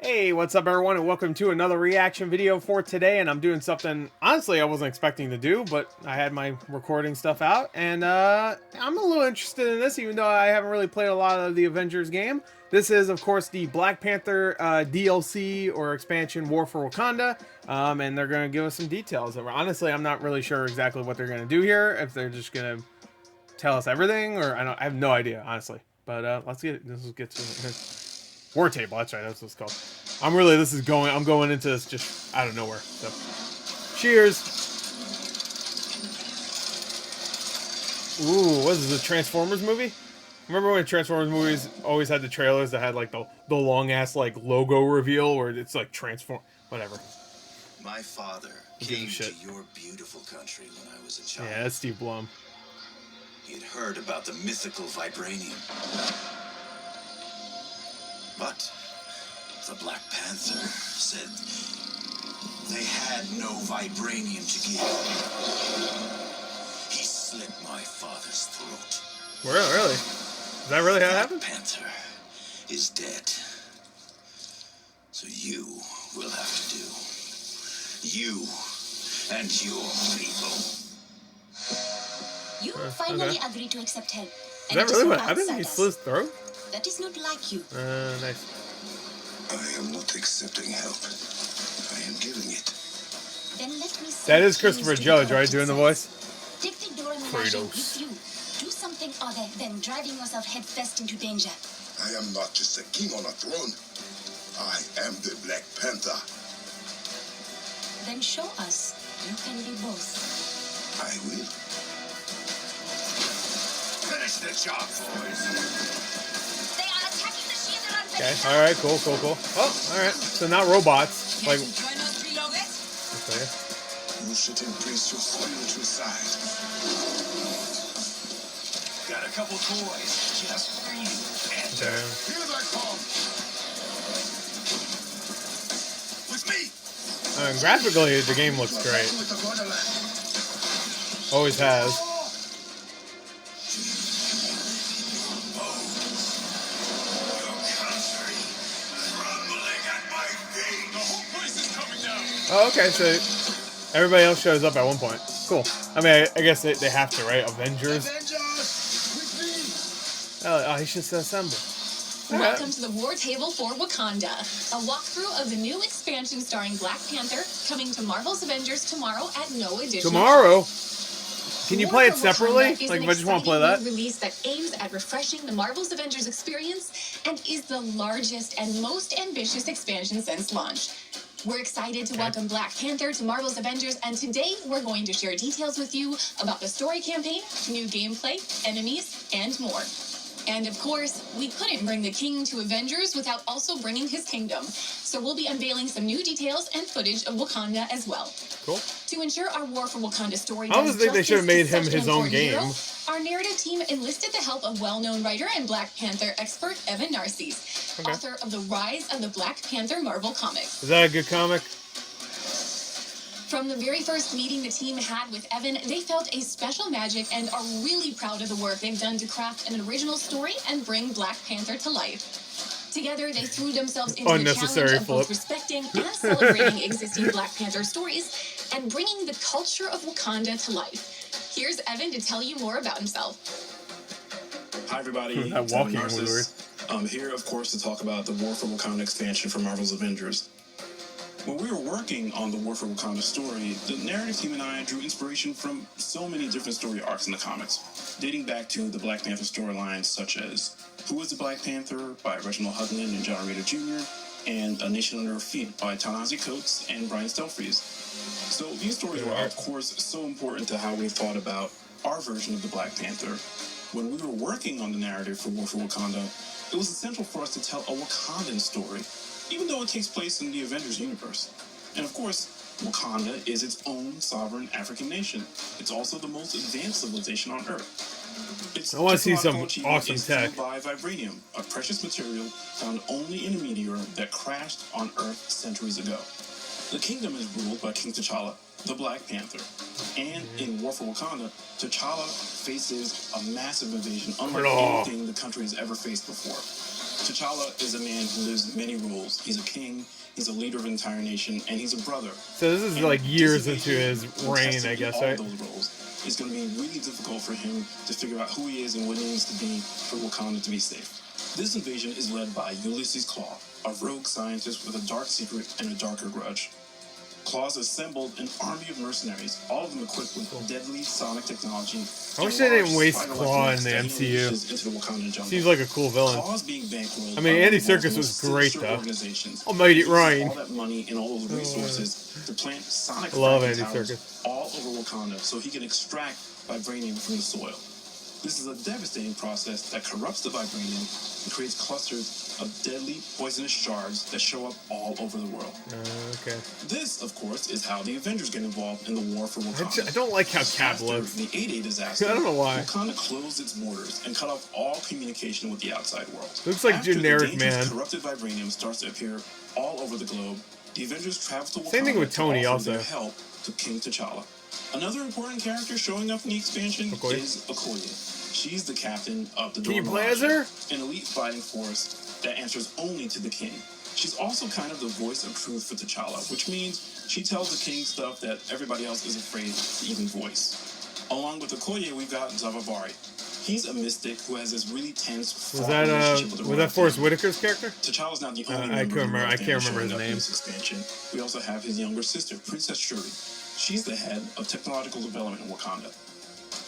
Hey, what's up everyone, and welcome to another reaction video for today. And I'm doing something, honestly, I wasn't expecting to do, but I had my recording stuff out, and I'm a little interested in this, even though I haven't really played a lot of the Avengers game. This is, of course, the Black Panther DLC or expansion, War for Wakanda, and they're going to give us some details. Honestly, I'm not really sure exactly what they're going to do here, if they're just going to tell us everything, or I have no idea, honestly. But let's get to it. War table, that's right, that's what it's called. I'm going into this just out of nowhere. So, cheers. Ooh, what is this, a Transformers movie? Remember when Transformers movies always had the trailers that had like the long ass like logo reveal where it's like transform whatever. My father came to your beautiful country when I was a child. Yeah, that's Steve Blum. He had heard about the mythical vibranium. But the Black Panther said they had no vibranium to give. He slit my father's throat. Really? Is that really how it happened? Black Panther is dead. So you will have to do. You and your people. You finally agreed to accept help. Is that really what happened? He slit his throat? That is not like you. Nice. I am not accepting help. I am giving it. Then let me that is Christopher Judge, right? Doing the voice? Take the Dora-Milaje with you. Do something other than driving yourself headfirst into danger. I am not just a king on a throne. I am the Black Panther. Then show us you can be both. I will. Finish the job, boys. Okay, alright, cool. Oh, alright. So not robots. Like, okay. You should embrace your spiritual side. Got a couple toys just for you. Okay. Here they come. With me. Graphically, the game looks great. Always has. Oh, okay, so everybody else shows up at one point. Cool. I mean, I guess they have to, right? Avengers. Oh, he should assemble. Welcome to the War Table for Wakanda, a walkthrough of the new expansion starring Black Panther, coming to Marvel's Avengers tomorrow at no additional Tomorrow? Can you War play it for separately? Wakanda is Like, an if I just want to play that? release that aims at refreshing the Marvel's Avengers experience and is the largest and most ambitious expansion since launch. We're excited to welcome Black Panther to Marvel's Avengers, and today we're going to share details with you about the story campaign, new gameplay, enemies, and more. And of course, we couldn't bring the king to Avengers without also bringing his kingdom. So we'll be unveiling some new details and footage of Wakanda as well. Cool. To ensure our War for Wakanda story I almost think they should have made him his own game. Our narrative team enlisted the help of well-known writer and Black Panther expert Evan Narcisse, author of The Rise of the Black Panther Marvel comics. Is that a good comic? From the very first meeting the team had with Evan, they felt a special magic and are really proud of the work they've done to craft an original story and bring Black Panther to life. Together, they threw themselves into the challenge of both respecting and celebrating existing Black Panther stories and bringing the culture of Wakanda to life. Here's Evan to tell you more about himself. Hi, everybody. That walking was weird. I'm here, of course, to talk about the War for Wakanda expansion for Marvel's Avengers. When we were working on the War for Wakanda story, the narrative team and I drew inspiration from so many different story arcs in the comics, dating back to the Black Panther storylines such as Who is the Black Panther by Reginald Hudlin and John Romita Jr., and A Nation Under Our Feet by Ta-Nehisi Coates and Brian Stelfreeze. So these stories were, of course, so important to how we thought about our version of the Black Panther. When we were working on the narrative for War for Wakanda, it was essential for us to tell a Wakandan story, even though it takes place in the Avengers universe. And of course, Wakanda is its own sovereign African nation. It's also the most advanced civilization on Earth. I want to see some awesome tech. Fueled by vibranium, a precious material found only in a meteor that crashed on Earth centuries ago. The kingdom is ruled by King T'Challa, the Black Panther. And in War for Wakanda, T'Challa faces a massive invasion unlike anything the country has ever faced before. T'Challa is a man who lives many roles. He's a king, he's a leader of an entire nation, and he's a brother. So this is And like years into invasion his will reign, test him I in guess, all right? of those roles. It's going to be really difficult for him to figure out who he is and what he needs to be for Wakanda to be safe. This invasion is led by Ulysses Claw, a rogue scientist with a dark secret and a darker grudge. Claw's assembled an army of mercenaries, all of them equipped with deadly sonic technology. I wish they didn't waste Claw in the MCU. Seems like a cool villain. Claw's being bankrolled. I mean, Andy Serkis was great though. Almighty Ryan. All that money and all those resources to plant sonic Love fragment Andy towers Serkis. all over Wakanda so he can extract vibranium from the soil. This is a devastating process that corrupts the vibranium and creates clusters of deadly poisonous shards that show up all over the world. Okay. This, of course, is how the Avengers get involved in the war for Wakanda. I don't like how Cap After looks. the 8-8 disaster, I don't know why. Wakanda closed its borders and cut off all communication with the outside world. Looks like After generic the dangerous man. corrupted vibranium starts to appear all over the globe, the Avengers travel to Wakanda Same thing with to Tony offer also. their help to King T'Challa. Another important character showing up in the expansion is Okoye. She's the captain of the Can you Dormammu, play as her? an elite fighting force that answers only to the king. She's also kind of the voice of truth for T'Challa, which means she tells the king stuff that everybody else is afraid to even voice. Along with Okoye, we've got Zavavari. He's a mystic who has this really tense relationship with the was that Forrest Whitaker's character? T'Challa's not the only I member of the can't remember his showing up in name. this expansion. We also have his younger sister, Princess Shuri. She's the head of technological development in Wakanda.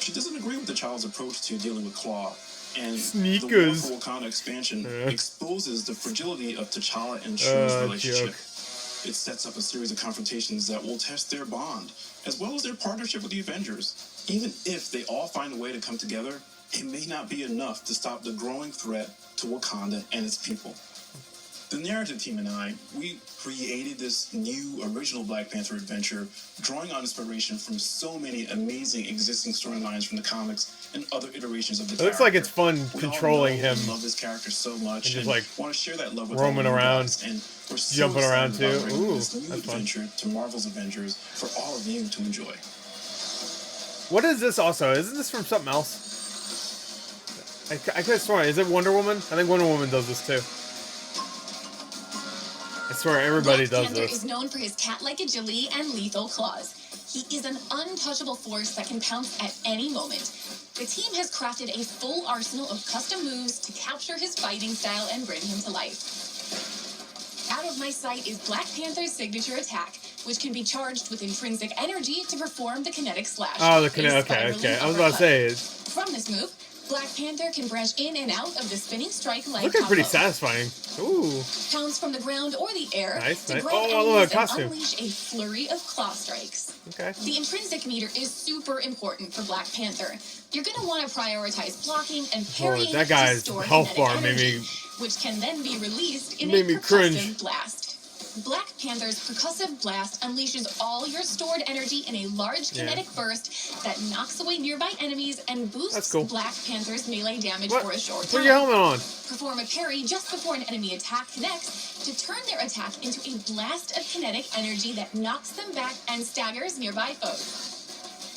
She doesn't agree with T'Challa's approach to dealing with Claw, and Sneakers. the War for Wakanda expansion exposes the fragility of T'Challa and Shuri's relationship. Joke. It sets up a series of confrontations that will test their bond, as well as their partnership with the Avengers. Even if they all find a way to come together, it may not be enough to stop the growing threat to Wakanda and its people. The narrative team and I, we created this new original Black Panther adventure, drawing on inspiration from so many amazing existing storylines from the comics and other iterations of the character. It looks like it's fun We controlling all know him. and love this character so much, just, and like, want to share that love with roaming all of you around, guys. And we're so jumping around excited about too. bringing Ooh, this new that's fun. adventure to Marvel's Avengers for all of you to enjoy. What is this also? Isn't this from something else? I could have sworn. Is it Wonder Woman? I think Wonder Woman does this too. I swear everybody Black does Panther this. is known for his cat-like agility and lethal claws. He is an untouchable force that can pounce at any moment. The team has crafted a full arsenal of custom moves to capture his fighting style and bring him to life. Out of my sight is Black Panther's signature attack, which can be charged with intrinsic energy to perform the kinetic slash. Oh, the kinetic. Okay. I was about to say it. From this move, Black Panther can branch in and out of the spinning strike leg Looking pretty combo. satisfying. Ooh. Pounce from the ground or the air Nice, to nice. grab Oh, I love enemies that and costume. unleash a flurry of claw strikes. Okay. The intrinsic meter is super important for Black Panther. You're going to want to prioritize blocking and parrying that to guy's store health kinetic bar made energy, me- which can then be released in made a me percussive cringe. blast. Black Panther's percussive blast unleashes all your stored energy in a large kinetic burst that knocks away nearby enemies and That's boosts cool. Black Panther's melee damage What? for a short Put time. your helmet on. Perform a parry just before an enemy attack connects to turn their attack into a blast of kinetic energy that knocks them back and staggers nearby foes.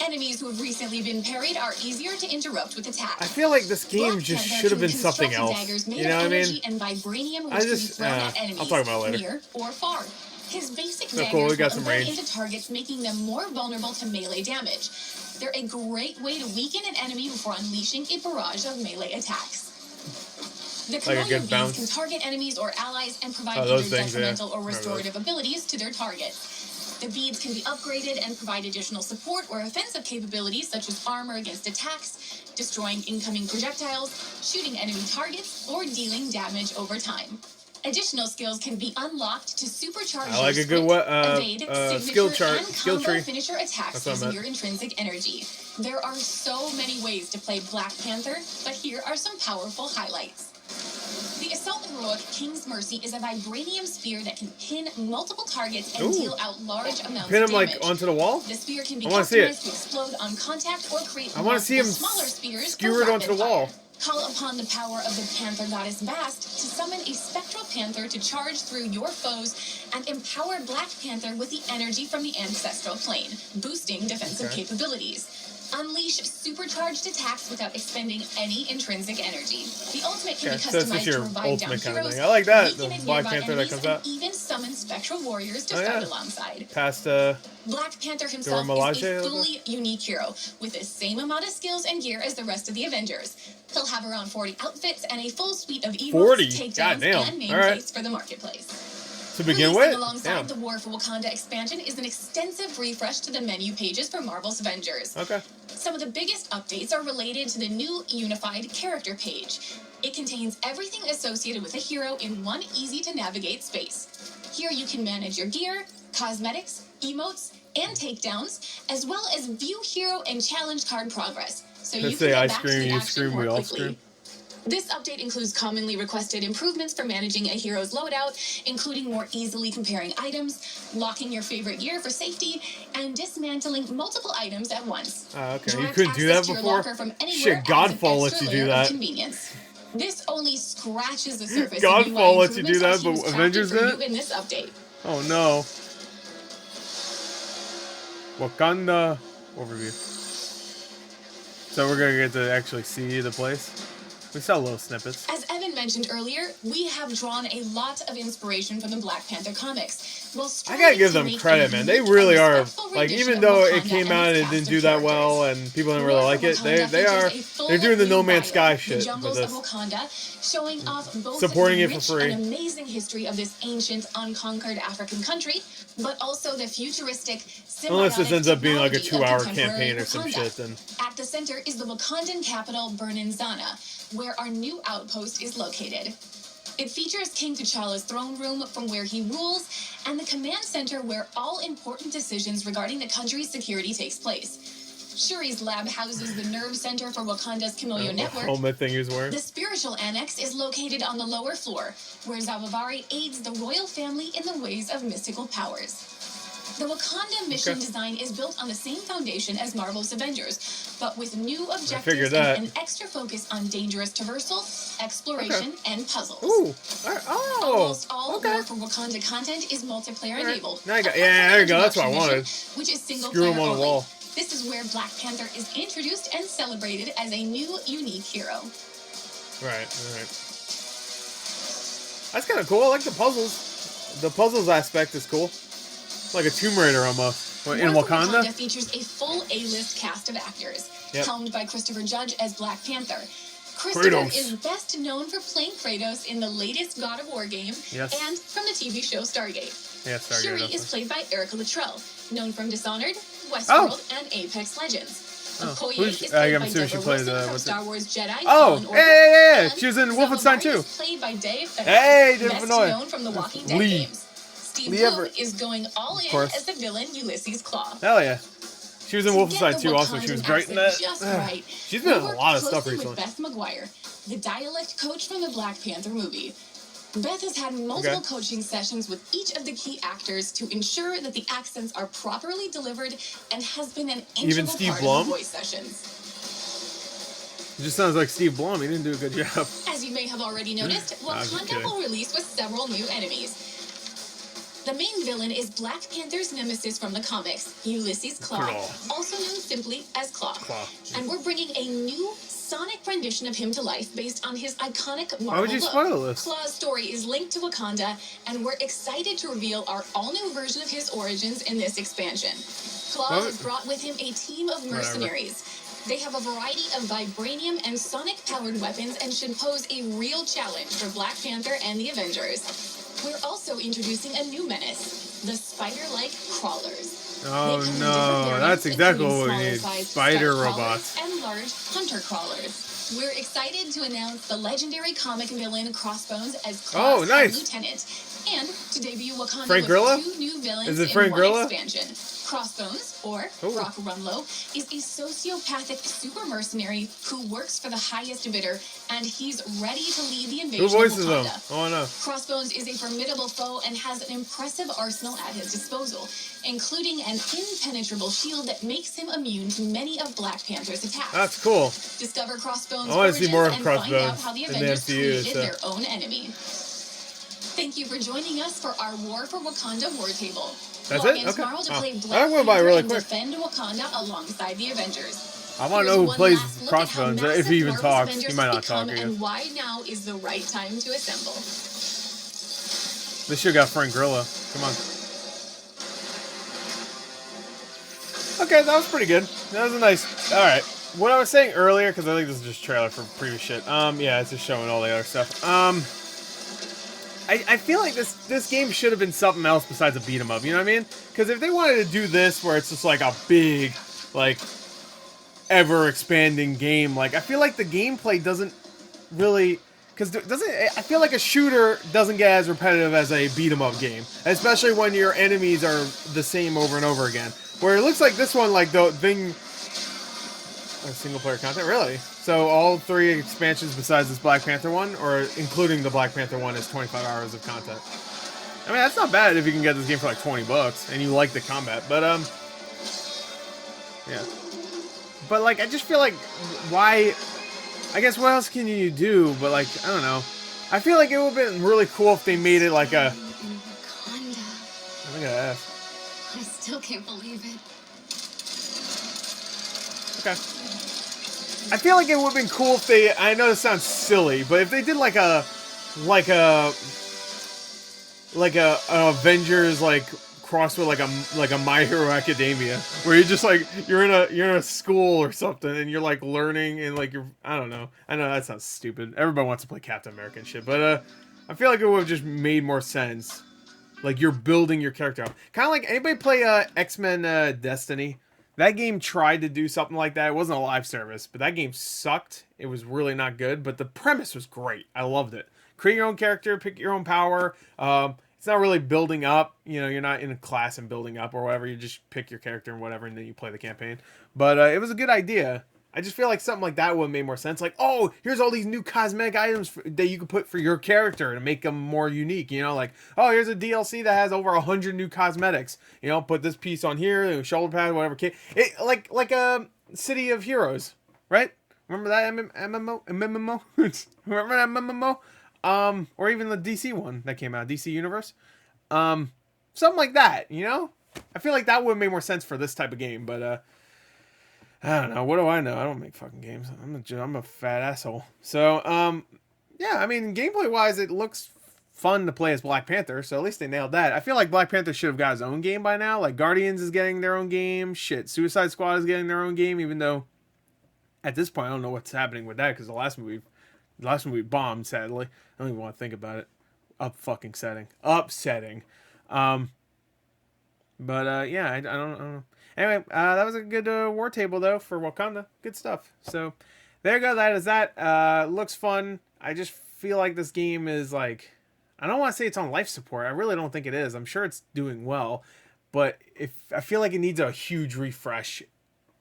Enemies who have recently been parried are easier to interrupt with attacks. I feel like this game Black just Panther should have can been something construct else. daggers made You know of what I energy mean? and vibranium, which I can just- be thrown at enemies I'll talk about it later. near or far. His basic So daggers cool, we got will some embed range. into targets, making them more vulnerable to melee damage. They're a great way to weaken an enemy before unleashing a barrage of melee attacks. The Like a command good beads bounce. can target enemies or allies and provide Oh, either those things, yeah. detrimental or Remember those. restorative abilities to their target. The beads can be upgraded and provide additional support or offensive capabilities such as armor against attacks, destroying incoming projectiles, shooting enemy targets, or dealing damage over time. Additional skills can be unlocked to supercharge I like your a good sprint, evade, signature, skill chart, and skill combo tree. finisher attacks That's what I using meant. your intrinsic energy. There are so many ways to play Black Panther, but here are some powerful highlights. The Assault Heroic King's Mercy is a vibranium spear that can pin multiple targets and Ooh. deal out large amounts Pin of him like damage. onto the wall. The spear can be I wanna see it. customized to explode on contact or create I want to see him multiple smaller spears skewer for it onto the rapid wall. fire. Call upon the power of the Panther Goddess Bast to summon a spectral panther to charge through your foes and empower Black Panther with the energy from the ancestral plane, boosting defensive Okay. capabilities. Unleash supercharged attacks without expending any intrinsic energy. The ultimate can be So it's just customized to your revive down ultimate kind of heroes, thing. I like that. The weaken Black nearby Panther that enemies, comes and out. even summon spectral warriors to Oh, fight yeah. alongside. Past Black Panther himself Milaje, is a fully unique hero with the same amount of skills and gear as the rest of the Avengers. He'll have around 40 outfits and a full suite of emotes, 40? takedowns, Goddamn. and nameplates Alright. for the marketplace. to begin Releasing with. alongside Damn. the War for Wakanda expansion is an extensive refresh to the menu pages for Marvel's Avengers. Okay. Some of the biggest updates are related to the new unified character page. It contains everything associated with a hero in one easy-to-navigate space. Here you can manage your gear, cosmetics, emotes, and takedowns, as well as view hero and challenge card progress, so you Let's can say get I back to scream, the you action scream, more we all quickly. scream. This update includes commonly requested improvements for managing a hero's loadout, including more easily comparing items, locking your favorite gear for safety, and dismantling multiple items at once. Okay, you Direct couldn't do that access to your before? locker from anywhere Shit, adds an Godfall lets extra you do layer of that. convenience. This only scratches the surface Godfall of UI lets you do that, improvements but Oculus crafted Avengers for you didn't? in this update. Oh no. Wakanda overview. So we're gonna get to actually see the place. We saw little snippets. As Evan mentioned earlier, we have drawn a lot of inspiration from the Black Panther comics. I gotta give them credit, man. They really are, like, even though it came out and it didn't do that well and people didn't really like it, they're doing the No Man's Sky shit with this. Wakanda, showing off both Supporting the it for rich free. and amazing history of this ancient, unconquered African country, but also the futuristic, Unless this symbiotic ends up being like a technology of 2-hour contemporary campaign or some Wakanda. shit, then. At the center is the Wakandan capital, Bernanzana, where our new outpost is located. It features King T'Challa's throne room from where he rules, and the command center where all important decisions regarding the country's security takes place. Shuri's lab houses the nerve center for Wakanda's Chameleon network. Helmet thing he was wearing. The spiritual annex is located on the lower floor, where Zawavari aids the royal family in the ways of mystical powers. The Wakanda mission design is built on the same foundation as Marvel's Avengers, but with new objectives and an extra focus on dangerous traversal, exploration, and puzzles. Ooh. Almost all War for Wakanda content is multiplayer enabled. Now you got, yeah, there you go. That's what I wanted. Which is single Screw player him on the only. wall. This is where Black Panther is introduced and celebrated as a new, unique hero. Right. That's kind of cool. I like the puzzles. The puzzles aspect is cool. Like a Tomb Raider almost. What, in Wakanda? Wakanda features a full A-list cast of actors, helmed by Christopher Judge as Black Panther. Christopher is best known for playing Kratos in the latest God of War game and from the TV show Stargate. Yeah, Stargate. Shuri is played by Erica Luttrell, known from Dishonored, Westworld, and Apex Legends. Okoye is played by Deborah Wilson from Star Wars Jedi Fallen Order. Yeah. She was in Wolfenstein too. Played by Dave Fenwick, best Fenwick. known from the Walking Dead games. Steve Blue is going all in as the villain Ulysses Claw. Hell yeah. She was in Wolfenstein 2 also. She was great in that. She's been in a lot of stuff recently. With Beth McGuire, the dialect coach from the Black Panther movie. Beth has had multiple coaching sessions with each of the key actors to ensure that the accents are properly delivered and has been an integral part of the voice sessions. It just sounds like Steve Blum. He didn't do a good job. As you may have already noticed, Wakanda will release with several new enemies. The main villain is Black Panther's nemesis from the comics, Ulysses Claw, also known simply as Claw. And we're bringing a new sonic rendition of him to life based on his iconic Marvel Why would you spoil this? Claw's story is linked to Wakanda, and we're excited to reveal our all-new version of his origins in this expansion. Claw has brought with him a team of mercenaries. They have a variety of vibranium and sonic-powered weapons and should pose a real challenge for Black Panther and the Avengers. We're also introducing a new menace, the spider-like crawlers. Oh no, that's exactly what we need. Spider robots. And large hunter crawlers. We're excited to announce the legendary comic villain Crossbones as Claw's lieutenant, and to debut Wakanda with 2 new villains in one expansion. Crossbones, or Rock Rumlow, is a sociopathic super mercenary who works for the highest bidder, and he's ready to lead the invasion of Wakanda. Oh no. Crossbones is a formidable foe and has an impressive arsenal at his disposal, including an impenetrable shield that makes him immune to many of Black Panther's attacks. That's cool. Discover Crossbones' I want to see more of and Crossbones find out how the Avengers created so. their own enemy. Thank you for joining us for our War for Wakanda War Table. That's Log it? in Okay. tomorrow to play That Black went by Panther really and quick. defend Wakanda alongside the Avengers. I want to Here's know who one plays last look at how Crossbones. If massive he even Marvel's talks, Avengers he might have not talk. become I guess. and why now is the right time to assemble. This should got Frank Grillo. Come on. Okay, that was pretty good. That was a nice. All right. What I was saying earlier, because I think this is just trailer for previous shit. Yeah, it's just showing all the other stuff. I feel like this game should have been something else besides a beat 'em up. You know what I mean? Because if they wanted to do this, where it's just like a big, like, ever expanding game, like I feel like the gameplay doesn't really. Because I feel like a shooter doesn't get as repetitive as a beat 'em up game, especially when your enemies are the same over and over again. Where it looks like this one, like the thing, single player content, really. So all 3 expansions besides this Black Panther one, or including the Black Panther one, is 25 hours of content. I mean, that's not bad if you can get this game for like $20 and you like the combat. But yeah. But like, I just feel like why. I guess what else can you do? But like, I don't know. I feel like it would have been really cool if they made it like a. In Wakanda. Look at that. I still can't believe it. Okay. I feel like it would have been cool if they. I know this sounds silly, but if they did like a Avengers like cross with like a My Hero Academia, where you're just like you're in a school or something and you're like learning and like I don't know. I know that sounds stupid. Everybody wants to play Captain America and shit, but I feel like it would have just made more sense. Like you're building your character up, kind of like anybody play X-Men Destiny. That game tried to do something like that. It wasn't a live service, but that game sucked. It was really not good, but the premise was great. I loved it. Create your own character, pick your own power. It's not really building up. You know, you're not in a class and building up or whatever. You just pick your character and whatever, and then you play the campaign. But it was a good idea. I just feel like something like that would have made more sense. Like, oh, here's all these new cosmetic items that you can put for your character to make them more unique. You know, like, oh, here's a DLC that has over 100 new cosmetics. You know, put this piece on here, shoulder pad, whatever. It like a City of Heroes, right? Remember that MMO? Remember that MMO? Or even the DC one that came out, DC Universe. Something like that. You know, I feel like that would have made more sense for this type of game, but I don't know. What do I know? I don't make fucking games. I'm a fat asshole. So, yeah, I mean, gameplay-wise, it looks fun to play as Black Panther, so at least they nailed that. I feel like Black Panther should have got his own game by now. Like, Guardians is getting their own game. Shit, Suicide Squad is getting their own game, even though, at this point, I don't know what's happening with that, because the last movie bombed, sadly. I don't even want to think about it. Upsetting. But, yeah, I don't know. Anyway, that was a good war table, though, for Wakanda. Good stuff. So, there you go. That is that. Looks fun. I just feel like this game is, like... I don't want to say it's on life support. I really don't think it is. I'm sure it's doing well. But I feel like it needs a huge refresh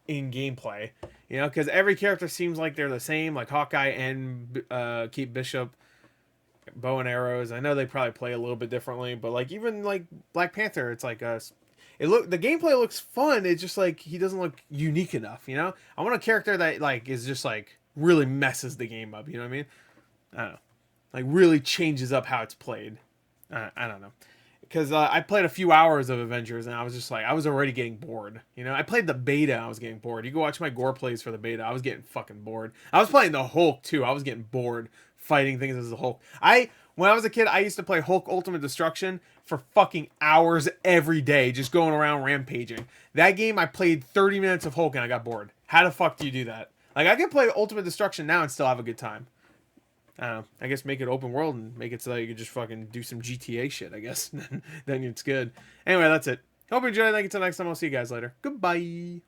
in gameplay. You know, because every character seems like they're the same. Like Hawkeye and Kate Bishop. Bow and arrows. I know they probably play a little bit differently. But, like, even, like, Black Panther, it's like a... The gameplay looks fun. It's just like he doesn't look unique enough, you know. I want a character that like is just like really messes the game up. You know what I mean? I don't know, like really changes up how it's played. I don't know, because I played a few hours of Avengers and I was just like I was already getting bored. You know, I played the beta. I was getting bored. You go watch my gore plays for the beta. I was getting fucking bored. I was playing the Hulk too. I was getting bored fighting things as the Hulk. When I was a kid, I used to play Hulk Ultimate Destruction for fucking hours every day, just going around rampaging. That game, I played 30 minutes of Hulk and I got bored. How the fuck do you do that? Like, I can play Ultimate Destruction now and still have a good time. I don't know. I guess make it open world and make it so that you can just fucking do some GTA shit, I guess. Then it's good. Anyway, that's it. Hope you enjoyed. Thank you. Till next time. I'll see you guys later. Goodbye.